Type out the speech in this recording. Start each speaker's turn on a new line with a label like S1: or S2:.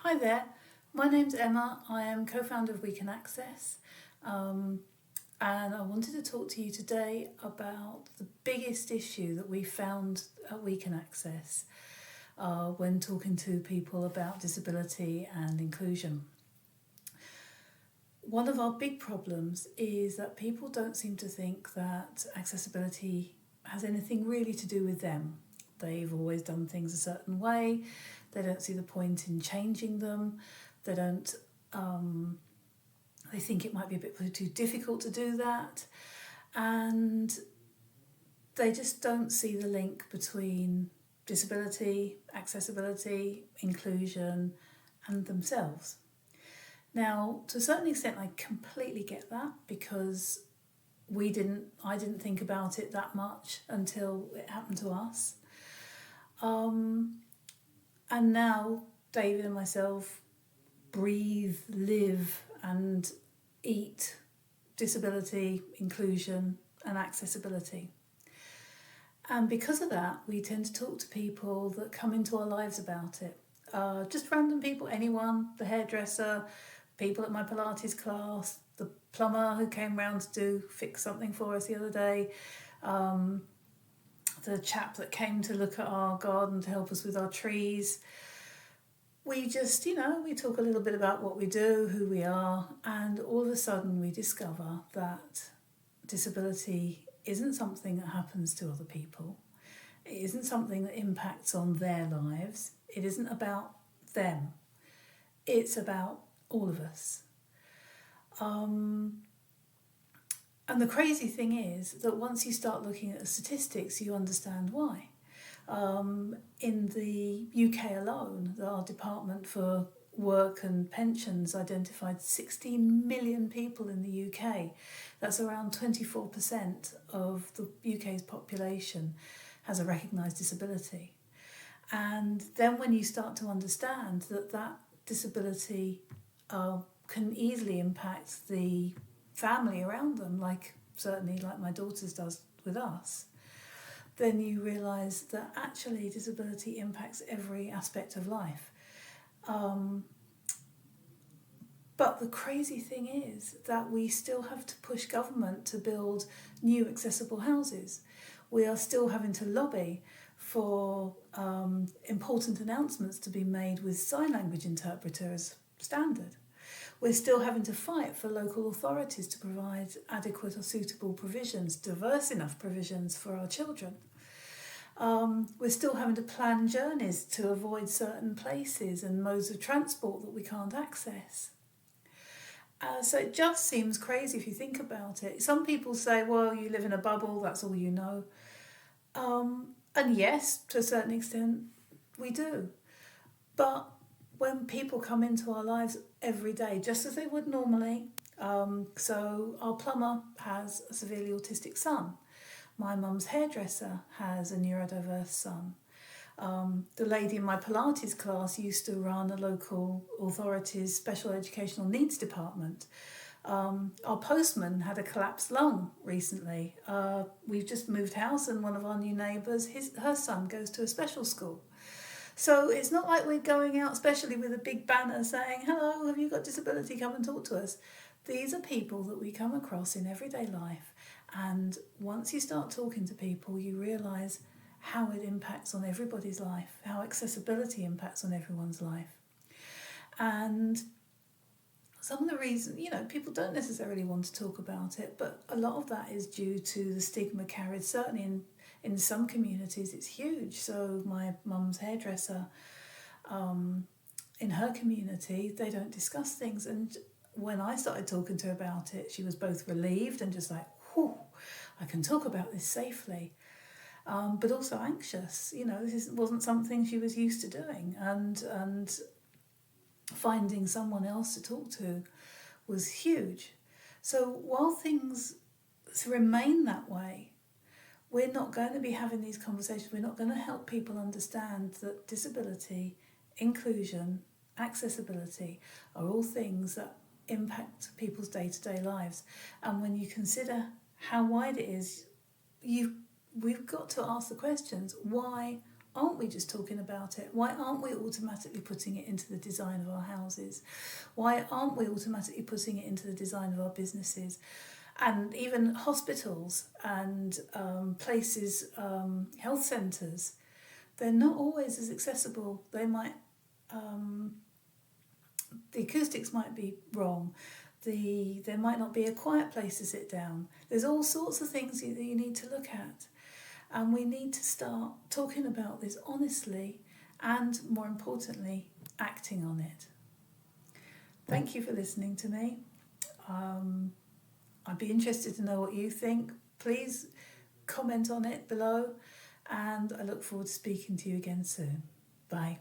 S1: Hi there, my name's Emma. I am co-founder of WeCanAccess, and I wanted to talk to you today about the biggest issue that we found at WeCanAccess when talking to people about disability and inclusion. One of our big problems is that people don't seem to think that accessibility has anything really to do with them. They've always done things a certain way. They don't see the point in changing them. They don't. They think it might be a bit too difficult to do that, and they just don't see the link between disability, accessibility, inclusion, and themselves. Now, to a certain extent, I completely get that because I didn't think about it that much until it happened to us. And now David and myself breathe, live and eat disability, inclusion and accessibility. And because of that, we tend to talk to people that come into our lives about it. Just random people, anyone, the hairdresser, people at my Pilates class, the plumber who came round to fix something for us the other day, the chap that came to look at our garden to help us with our trees. We just, we talk a little bit about what we do, who we are, and all of a sudden we discover that disability isn't something that happens to other people. It isn't something that impacts on their lives. It isn't about them. It's about all of us. And the crazy thing is that once you start looking at the statistics, you understand why. In the UK alone, our Department for Work and Pensions identified 16 million people in the UK. That's around 24% of the UK's population has a recognised disability. And then when you start to understand that disability can easily impact the family around them, certainly like my daughter's does with us, then you realise that actually disability impacts every aspect of life. But the crazy thing is that we still have to push government to build new accessible houses. We are still having to lobby for important announcements to be made with sign language interpreters standard. We're still having to fight for local authorities to provide adequate or suitable provisions, diverse enough provisions for our children. We're still having to plan journeys to avoid certain places and modes of transport that we can't access. So it just seems crazy if you think about it. Some people say, well, you live in a bubble, that's all you know. And yes, to a certain extent, we do. But when people come into our lives every day, just as they would normally, so our plumber has a severely autistic son. My mum's hairdresser has a neurodiverse son. The lady in my Pilates class used to run a local authority's special educational needs department. Our postman had a collapsed lung recently. We've just moved house and one of our new neighbours, her son goes to a special school. So it's not like we're going out especially with a big banner saying, hello, have you got disability, come and talk to us. These are people that we come across in everyday life, and once you start talking to people you realise how it impacts on everybody's life, how accessibility impacts on everyone's life. And some of the reasons, people don't necessarily want to talk about it, but a lot of that is due to the stigma carried, certainly in some communities it's huge. So my mum's hairdresser, in her community, they don't discuss things. And when I started talking to her about it, she was both relieved and just like, whew, I can talk about this safely. But also anxious. This wasn't something she was used to doing. And finding someone else to talk to was huge. So while things remain that way, we're not going to be having these conversations. We're not going to help people understand that disability, inclusion, accessibility are all things that impact people's day-to-day lives. And when you consider how wide it is, we've got to ask the questions, why aren't we just talking about it? Why aren't we automatically putting it into the design of our houses? Why aren't we automatically putting it into the design of our businesses? And even hospitals and places, health centres, they're not always as accessible. They might, the acoustics might be wrong. There might not be a quiet place to sit down. There's all sorts of things that you need to look at. And we need to start talking about this honestly and, more importantly, acting on it. Thank you for listening to me. I'd be interested to know what you think. Please comment on it below, and I look forward to speaking to you again soon. Bye.